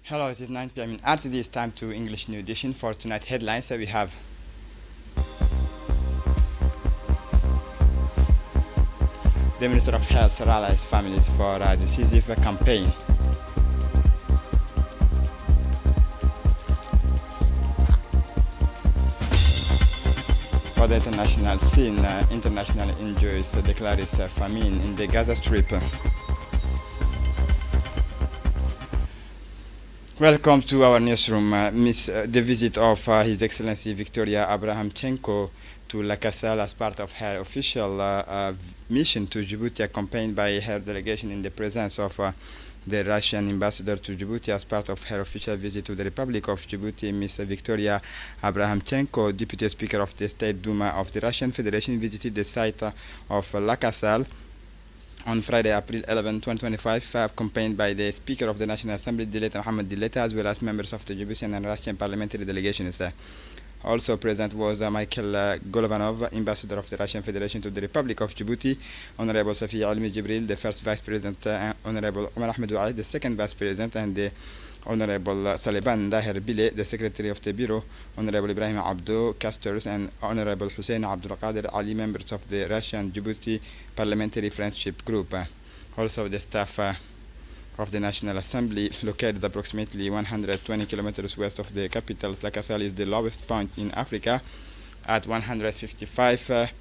Hello, it is 9 p.m. in RTD. It's time to English New Edition for tonight headlines. So we have the Minister of Health rallies families for a decisive campaign. For the international scene, international injuries declares famine in the Gaza Strip. Welcome to our newsroom. The visit of His Excellency Victoria Abrahamchenko to La Casale as part of her official mission to Djibouti, accompanied by her delegation in the presence of the Russian ambassador to Djibouti as part of her official visit to the Republic of Djibouti. Ms. Victoria Abrahamchenko, Deputy Speaker of the State Duma of the Russian Federation, visited the site of La Casale on Friday, April 11, 2025, accompanied by the Speaker of the National Assembly, Dileta Mohammed Dileta, as well as members of the Djiboutian and Russian parliamentary delegations. Also present was Michael Golovanov, Ambassador of the Russian Federation to the Republic of Djibouti, Honorable Safiya Almi Jibril, the first Vice President, Honorable Omar Ahmed Ouaid, the second Vice President, and the Honorable Saliban Daher Bile, the Secretary of the Bureau, Honorable Ibrahim Abdo Casters, and Honorable Hussein Abdul Qadir Ali, members of the Russian-Djibouti Parliamentary Friendship Group. Also the staff of the National Assembly, located approximately 120 kilometers west of the capital. La Casale is the lowest point in Africa at 155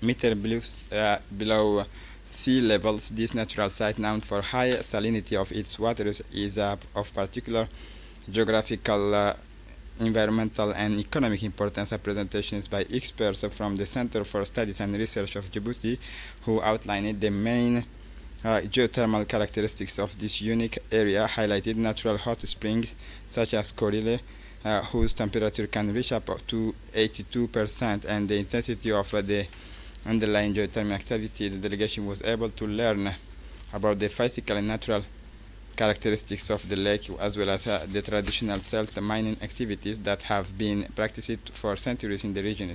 meters below sea levels. This natural site, known for high salinity of its waters, is of particular geographical, environmental and economic importance. Presentations by experts from the Center for Studies and Research of Djibouti, who outlined the main geothermal characteristics of this unique area, highlighted natural hot springs such as Korile, whose temperature can reach up to 82%, and the intensity of the underlying geothermal activity. The delegation was able to learn about the physical and natural characteristics of the lake, as well as the traditional silt mining activities that have been practiced for centuries in the region.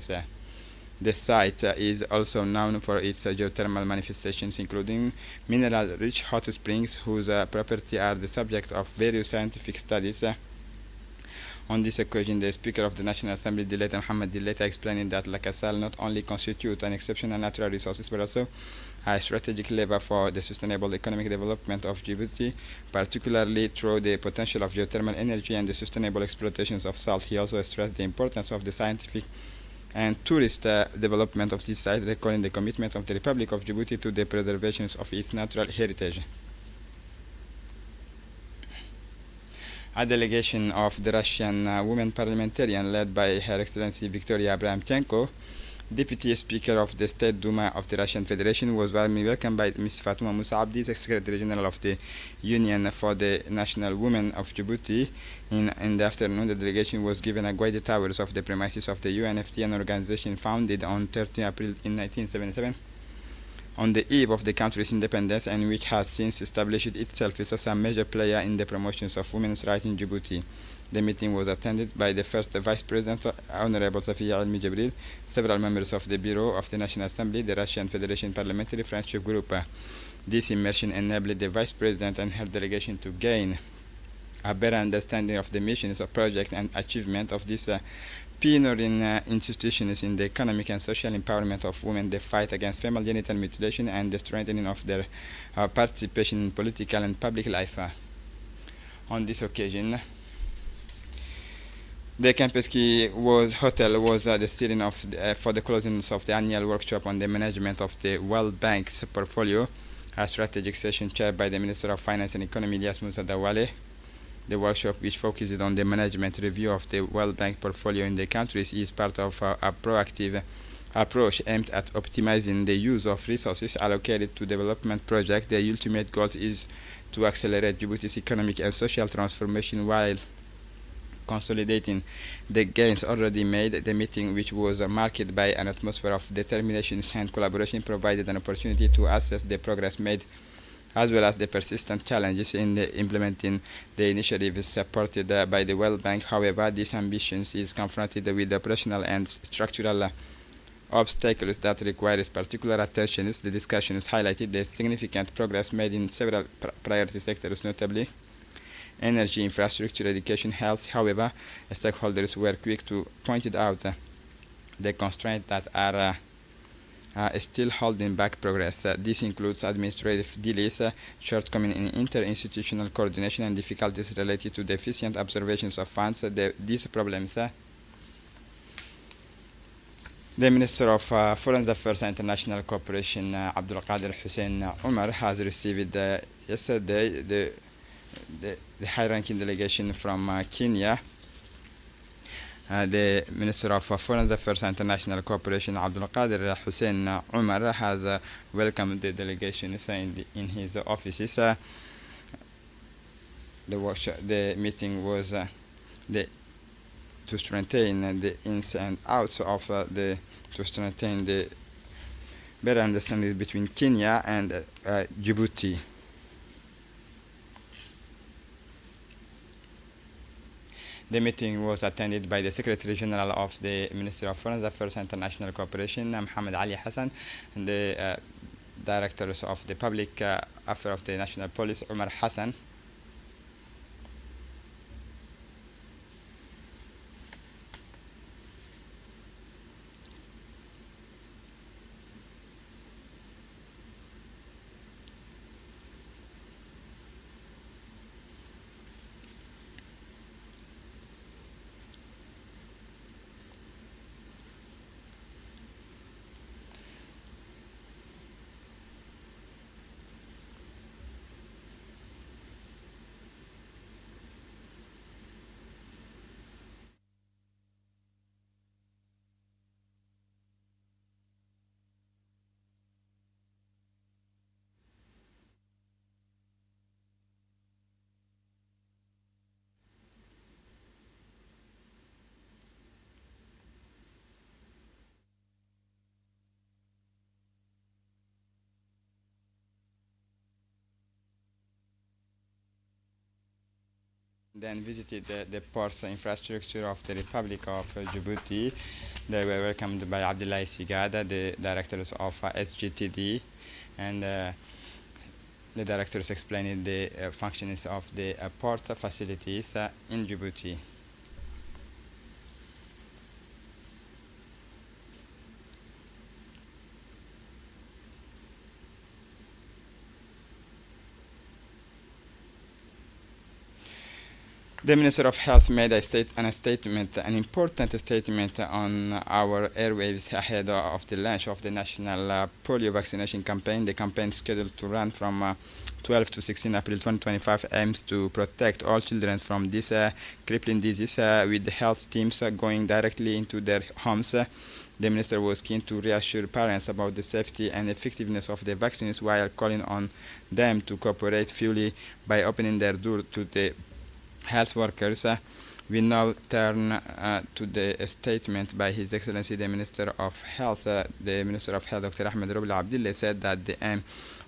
The site is also known for its geothermal manifestations, including mineral-rich hot springs, whose properties are the subject of various scientific studies. On this occasion, the Speaker of the National Assembly, Dileta Mohammed Dileta, explained that La Casale not only constitutes an exceptional natural resource, but also a strategic lever for the sustainable economic development of Djibouti, particularly through the potential of geothermal energy and the sustainable exploitations of salt. He also stressed the importance of the scientific and tourist development of this site, recalling the commitment of the Republic of Djibouti to the preservation of its natural heritage. A delegation of the Russian women parliamentarian, led by Her Excellency Victoria Abrahamchenko, Deputy Speaker of the State Duma of the Russian Federation, was warmly welcomed by Ms. Fatuma Musaabdi, Secretary General of the Union for the National Women of Djibouti. In the afternoon, the delegation was given a guided tours of the premises of the UNFT, an organization founded on 13 April in 1977, on the eve of the country's independence, and which has since established itself as a major player in the promotions of women's rights in Djibouti. The meeting was attended by the first Vice President, Honorable Safiya Almi Jibril, several members of the Bureau of the National Assembly, the Russian Federation Parliamentary Friendship Group. This immersion enabled the Vice President and her delegation to gain a better understanding of the missions, of project and achievement of these pioneering institutions in the economic and social empowerment of women, the fight against female genital mutilation, and the strengthening of their participation in political and public life. On this occasion, the Kempinski Hotel was the setting of for the closing of the annual workshop on the management of the World Bank's portfolio, a strategic session chaired by the Minister of Finance and Economy, Ilyas Musa Dawale. The workshop, which focused on the management review of the World Bank portfolio in the countries, is part of a proactive approach aimed at optimizing the use of resources allocated to development projects. The ultimate goal is to accelerate Djibouti's economic and social transformation while consolidating the gains already made. The meeting, which was marked by an atmosphere of determination and collaboration, provided an opportunity to assess the progress made, as well as the persistent challenges in implementing the initiatives supported by the World Bank. However, this ambition is confronted with operational and structural obstacles that require particular attention. The discussions highlighted the significant progress made in several priority sectors, notably energy, infrastructure, education, health. However, stakeholders were quick to point out the constraints that are still holding back progress. This includes administrative delays, shortcomings in interinstitutional coordination, and difficulties related to deficient observations of funds. These problems the Minister of Foreign Affairs and International Cooperation, Abdul Qadir Hussein Umar, has received yesterday the high-ranking delegation from Kenya. The Minister of Foreign Affairs and International Cooperation, Abdul Qadir Hussein Umar, has welcomed the delegation in his offices. The meeting was to strengthen the ins and outs of to strengthen the better understanding between Kenya and Djibouti. The meeting was attended by the Secretary General of the Ministry of Foreign Affairs and International Cooperation, Muhammad Ali Hassan, and the Directors of the Public Affairs of the National Police, Umar Hassan. Then visited the ports infrastructure of the Republic of Djibouti. They were welcomed by Abdullahi Sigada, the directors of SGTD, and the directors explained the functions of the port facilities in Djibouti. The Minister of Health made an important statement on our airwaves ahead of the launch of the national polio vaccination campaign. The campaign, scheduled to run from 12 to 16 April 2025, aims to protect all children from this crippling disease, with the health teams going directly into their homes. The minister was keen to reassure parents about the safety and effectiveness of the vaccines, while calling on them to cooperate fully by opening their door to the health workers. We now turn to the statement by His Excellency the Minister of Health. The Minister of Health, Dr. Ahmed Roble Abdullah, said that the aim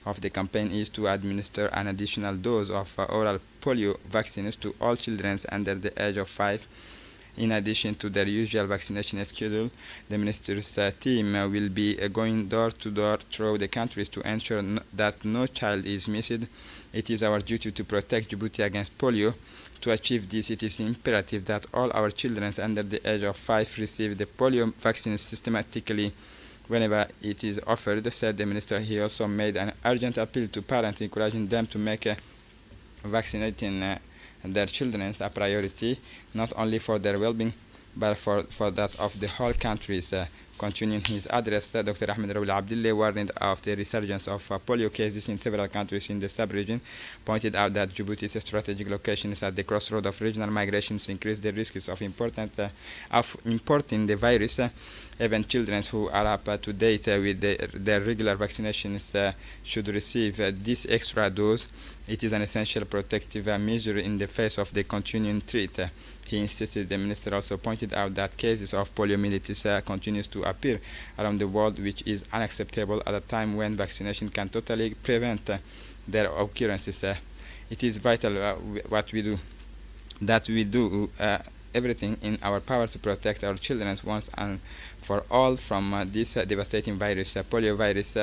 of the campaign is to administer an additional dose of oral polio vaccines to all children under the age of 5. In addition to their usual vaccination schedule, the minister's team will be going door to door through the country to ensure that no child is missed. It is our duty to protect Djibouti against polio. To achieve this, it is imperative that all our children under the age of 5 receive the polio vaccine systematically whenever it is offered, said the minister. He also made an urgent appeal to parents, encouraging them to make vaccinating their children a priority, not only for their well-being, but for that of the whole countries. Continuing his address, Dr. Ahmed Roble Abdullah warned of the resurgence of polio cases in several countries in the sub-region, pointed out that Djibouti's strategic location is at the crossroad of regional migrations increase the risks of importing the virus. Even children who are up to date with their regular vaccinations should receive this extra dose. It is an essential protective measure in the face of the continuing threat. He insisted. The minister also pointed out that cases of poliomyelitis continues to appear around the world, which is unacceptable at a time when vaccination can totally prevent their occurrences. It is vital that we do everything in our power to protect our children once and for all from this devastating virus. Polio virus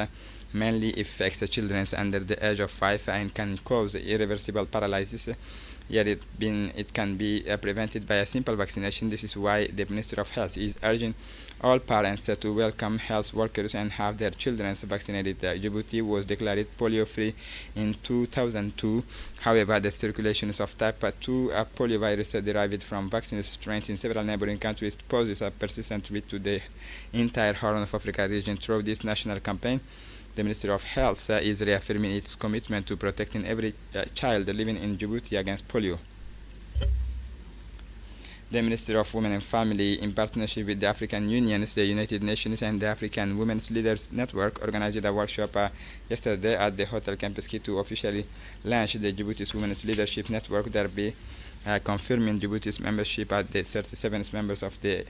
mainly affects the children under the age of 5 and can cause irreversible paralysis. Yet it can be prevented by a simple vaccination. This is why the Minister of Health is urging all parents to welcome health workers and have their children vaccinated. Djibouti was declared polio-free in 2002. However, the circulations of type 2 poliovirus derived from vaccines strains in several neighboring countries poses a persistent threat to the entire Horn of Africa region. Through this national campaign, the Ministry of Health is reaffirming its commitment to protecting every child living in Djibouti against polio. The Ministry of Women and Family, in partnership with the African Union, the United Nations, and the African Women's Leaders Network, organized a workshop yesterday at the Hotel Campus Key to officially launch the Djibouti's Women's Leadership Network, thereby confirming Djibouti's membership at the 37 members of the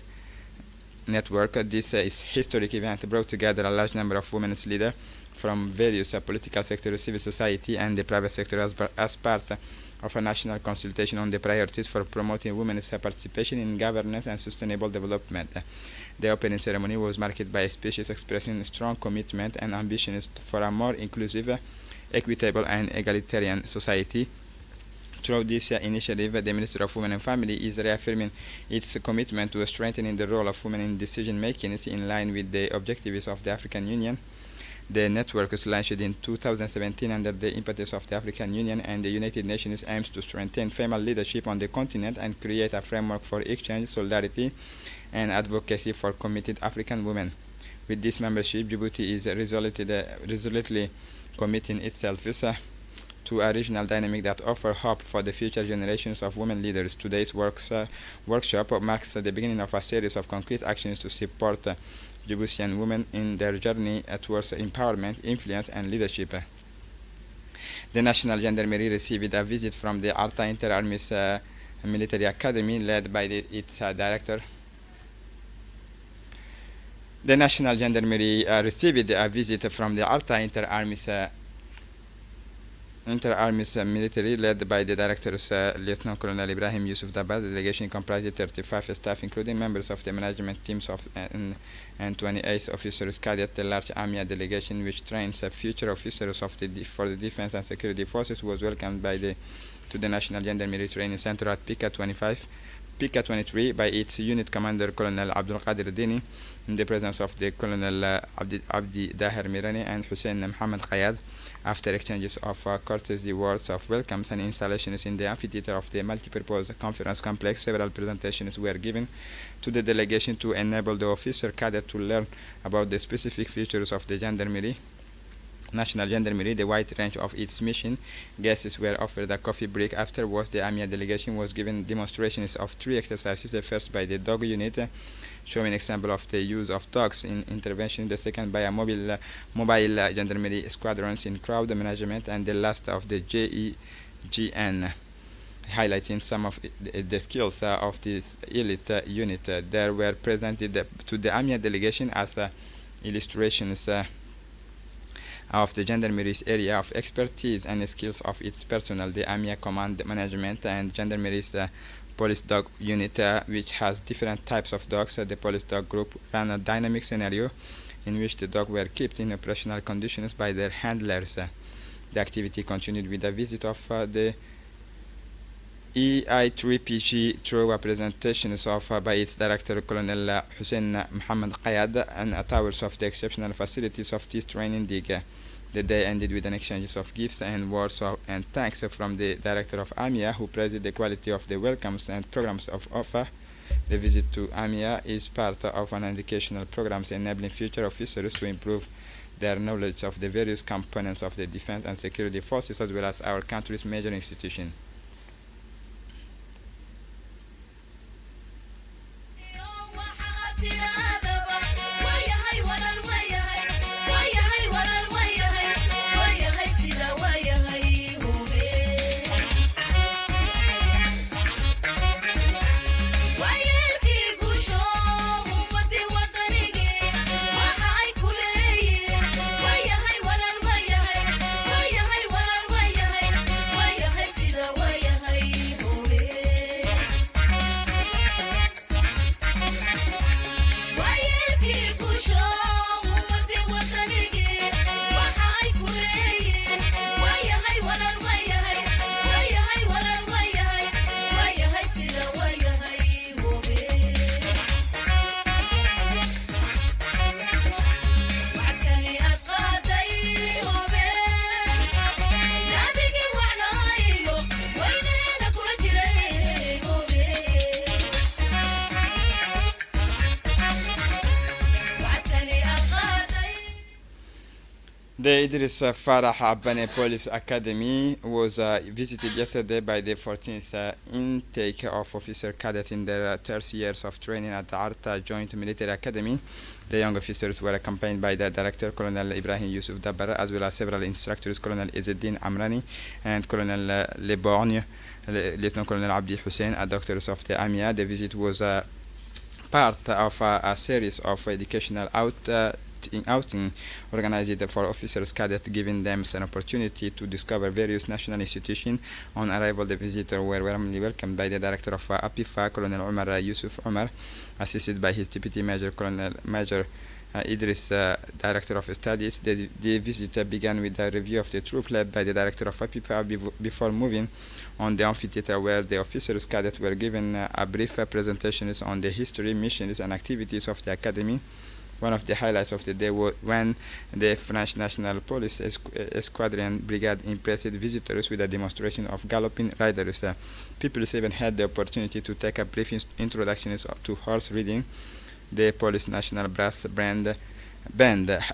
network. This is historic event brought together a large number of women's leaders from various political sectors, civil society, and the private sector as part of a national consultation on the priorities for promoting women's participation in governance and sustainable development. The opening ceremony was marked by speeches expressing strong commitment and ambitions for a more inclusive, equitable, and egalitarian society. Through this initiative, the Ministry of Women and Family is reaffirming its commitment to strengthening the role of women in decision-making in line with the objectives of the African Union. The network was launched in 2017 under the impetus of the African Union, and the United Nations aims to strengthen female leadership on the continent and create a framework for exchange, solidarity, and advocacy for committed African women. With this membership, Djibouti is resolutely committing itself to a regional dynamic that offers hope for the future generations of women leaders. Today's workshop marks the beginning of a series of concrete actions to support Djiboutian women in their journey towards empowerment, influence, and leadership. The National Gendarmerie received a visit from the Arta Inter-Armies Military Academy, led by its director. The National Gendarmerie received a visit from the Arta Inter-Armies Military, led by the directors Lieutenant Colonel Ibrahim Yusuf Dabad. The delegation comprised 35 staff, including members of the management teams and 28 officers cadet. The large AMIA delegation, which trains future officers for the defense and security forces, was welcomed to the National Gendarmerie Training Center at PICA 23 by its unit commander Colonel Abdul Qadir Dini, in the presence of the Colonel Abdi Daher Mirani and Hussein Mohammed Qayad. After exchanges of courtesy words of welcome and installations in the amphitheater of the multipurpose conference complex, several presentations were given to the delegation to enable the officer cadet to learn about the specific features of the National Gendarmerie, the wide range of its mission. Guests were offered a coffee break. Afterwards, the AMIA delegation was given demonstrations of 3 exercises, the first by the dog unit, showing example of the use of dogs in intervention, the second by a mobile gendarmerie squadrons in crowd management, and the last of the JEGN, highlighting some of the skills of this elite unit. There were presented to the AMIA delegation as illustrations of the Gendarmerie's area of expertise and skills of its personnel. The AMIA Command Management and Gendarmerie's police dog unit, which has different types of dogs. The police dog group ran a dynamic scenario in which the dogs were kept in operational conditions by their handlers. The activity continued with a visit of the EI3PG through a presentation by its director Colonel Hussein Mohammed Qayad and tours of the exceptional facilities of this training dig. The day ended with an exchange of gifts and words and thanks from the director of AMIA, who praised the quality of the welcomes and programs of offer. The visit to AMIA is part of an educational programs enabling future officers to improve their knowledge of the various components of the defense and security forces, as well as our country's major institutions. The The Idris Farah Abane Police Academy was visited yesterday by the 14th intake of officer cadet in their third years of training at the Arta Joint Military Academy. The young officers were accompanied by the director, Colonel Ibrahim Yusuf Dabbar, as well as several instructors, Colonel Izzeddin Amrani and Colonel Leborgne, Lieutenant Colonel Abdi Hussein, doctors of the AMIA. The visit was part of a series of educational outing organized for officers cadet, giving them an opportunity to discover various national institutions. On arrival, the visitors were warmly welcomed by the director of APIFA, Colonel Omar Yusuf Omar, assisted by his deputy major, Colonel Major Idris, director of studies. The visit began with a review of the troop led by the director of APIFA before moving on the amphitheater, where the officers cadets were given a brief presentations on the history, missions, and activities of the academy. One of the highlights of the day was when the French National Police Squadron Brigade impressed visitors with a demonstration of galloping riders. People even had the opportunity to take a brief introduction to horse riding. The Police National Brass Band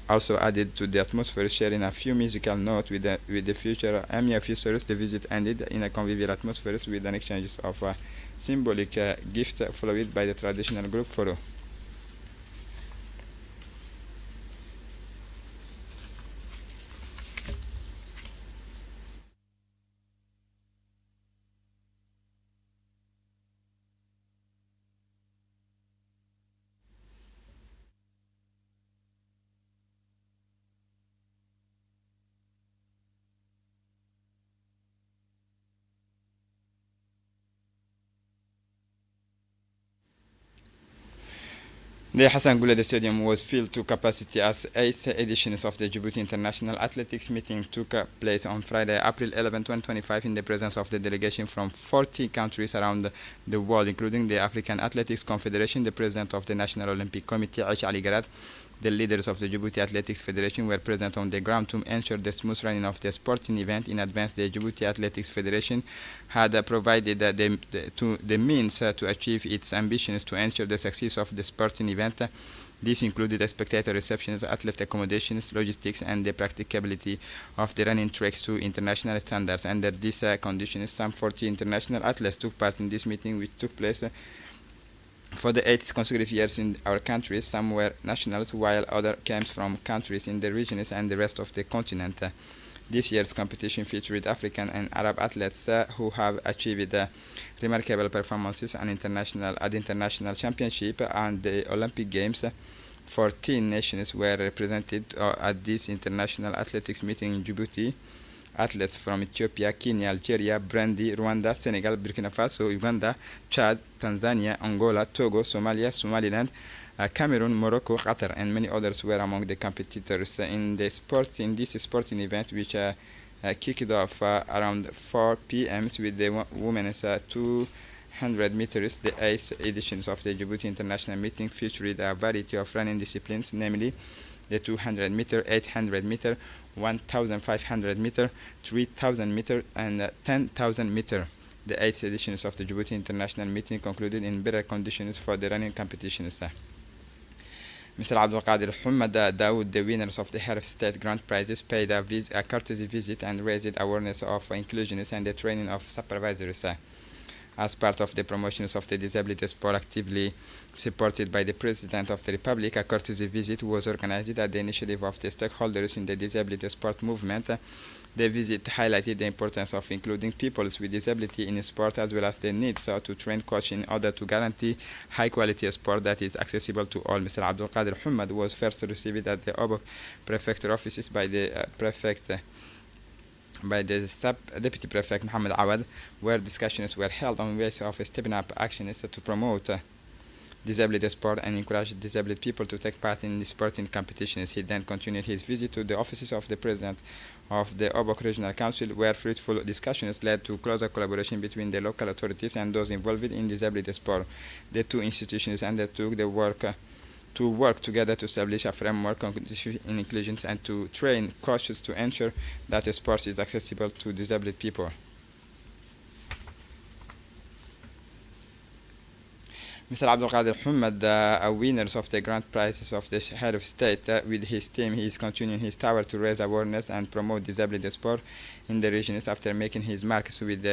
also added to the atmosphere, sharing a few musical notes with the future Army officers. The visit ended in a convivial atmosphere with an exchange of symbolic gifts, followed by the traditional group photo. The Hassan Gouled Stadium was filled to capacity as 8th edition of the Djibouti International Athletics Meeting took place on Friday, April 11, 2025, in the presence of the delegation from 40 countries around the world, including the African Athletics Confederation, the President of the National Olympic Committee, Aish Ali Garad. The leaders of the Djibouti Athletics Federation were present on the ground to ensure the smooth running of the sporting event. In advance, the Djibouti Athletics Federation had provided the means to achieve its ambitions to ensure the success of the sporting event. This included spectator receptions, athlete accommodations, logistics, and the practicability of the running tracks to international standards. Under these conditions, some 40 international athletes took part in this meeting, which took place for the 8 consecutive years in our countries. Some were nationals, while others came from countries in the regions and the rest of the continent. This year's competition featured African and Arab athletes who have achieved remarkable performances at international championship and the Olympic Games. 14 nations were represented at this international athletics meeting in Djibouti. Athletes from Ethiopia, Kenya, Algeria, Burundi, Rwanda, Senegal, Burkina Faso, Uganda, Chad, Tanzania, Angola, Togo, Somalia, Somaliland, Cameroon, Morocco, Qatar, and many others were among the competitors in this sporting event, which kicked off around 4 p.m. with the women's 200 meters. The 8th editions of the Djibouti International Meeting featured a variety of running disciplines, namely the 200 meter, 800 meter, 1,500 meter, 3,000 meter, and 10,000 meter. The 8th editions of the Djibouti International Meeting concluded in better conditions for the running competitions. Mr. Abdul Qadir Hamad Daoud, the winners of the Head of State Grand Prizes, paid a courtesy visit and raised awareness of inclusionists and the training of supervisors. As part of the promotions of the disability sport actively supported by the President of the Republic, a courtesy visit was organized at the initiative of the stakeholders in the disability sport movement. The visit highlighted the importance of including people with disability in sport, as well as the need to train coaches in order to guarantee high-quality sport that is accessible to all. Mr. Abdul Qadir Hamad was first received at the Obok Prefecture offices by the Deputy Prefect Mohammed Awad, where discussions were held on ways of stepping up actions to promote disability sport and encourage disabled people to take part in the sporting competitions. He then continued his visit to the offices of the President of the Obok Regional Council, where fruitful discussions led to closer collaboration between the local authorities and those involved in disability sport. The two institutions undertook the work to work together to establish a framework on inclusion and to train coaches to ensure that sports is accessible to disabled people. Mr. Abdul Qadir Muhammad, a winner of the grand prizes of the head of state, with his team, he is continuing his tour to raise awareness and promote disability sport in the regions after making his marks with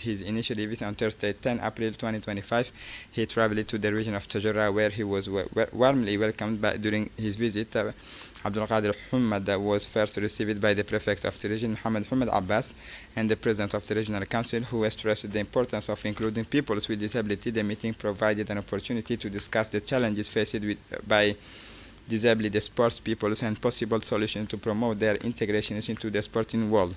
his initiatives on Thursday, 10 April 2025. He traveled to the region of Tajura, where he was warmly welcomed during his visit. Abdul Qadir Muhammad was first received by the prefect of the region, Muhammad Abbas, and the president of the regional council, who stressed the importance of including people with disability. The meeting provided an opportunity to discuss the challenges faced by disabled sports peoples and possible solutions to promote their integration into the sporting world.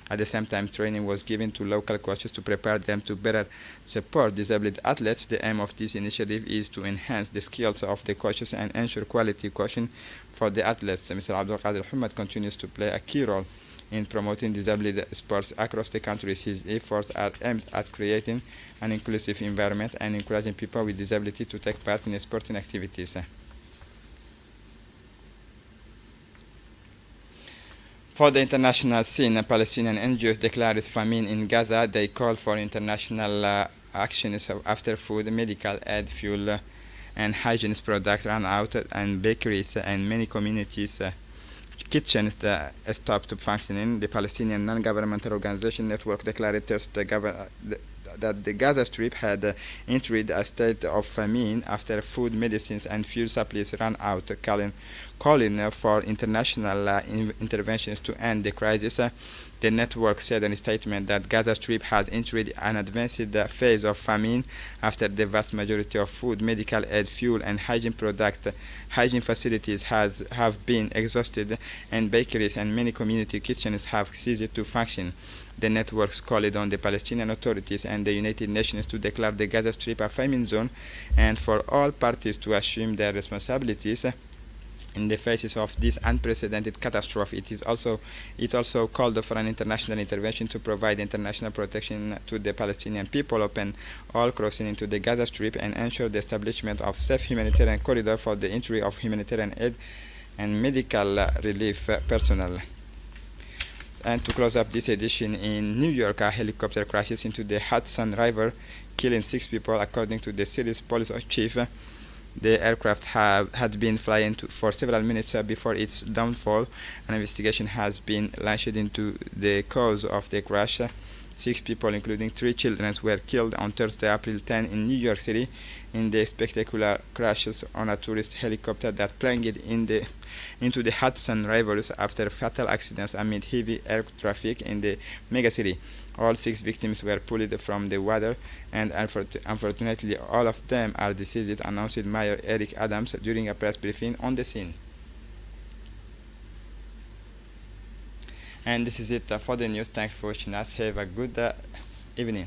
At the same time, training was given to local coaches to prepare them to better support disabled athletes. The aim of this initiative is to enhance the skills of the coaches and ensure quality coaching for the athletes. Mr. Abdul Qadir Muhammad continues to play a key role in promoting disabled sports across the country. His efforts are aimed at creating an inclusive environment and encouraging people with disability to take part in sporting activities. For the international scene, Palestinian NGOs declared famine in Gaza. They call for international actions after food, medical aid, fuel, and hygiene products run out, and bakeries and many communities kitchens stopped functioning. The Palestinian non-governmental organization network declared Thursday that the Gaza Strip had entered a state of famine after food, medicines, and fuel supplies ran out, calling for international interventions to end the crisis. The network said in a statement that Gaza Strip has entered an advanced phase of famine after the vast majority of food, medical aid, fuel, and hygiene facilities have been exhausted, and bakeries and many community kitchens have ceased to function. The networks called on the Palestinian authorities and the United Nations to declare the Gaza Strip a famine zone and for all parties to assume their responsibilities in the faces of this unprecedented catastrophe. It also called for an international intervention to provide international protection to the Palestinian people, open all crossing into the Gaza Strip, and ensure the establishment of safe humanitarian corridor for the entry of humanitarian aid and medical relief personnel. And to close up this edition, in New York, a helicopter crashes into the Hudson River, killing 6 people, according to the city's police chief. The aircraft had been flying for several minutes before its downfall. An investigation has been launched into the cause of the crash. 6 people, including 3 children, were killed on Thursday, April 10, in New York City in the spectacular crashes on a tourist helicopter that plunged into the Hudson River after fatal accidents amid heavy air traffic in the megacity. All 6 victims were pulled from the water, and unfortunately all of them are deceased, announced Mayor Eric Adams during a press briefing on the scene. And this is it for the news. Thanks for watching us. Have a good evening.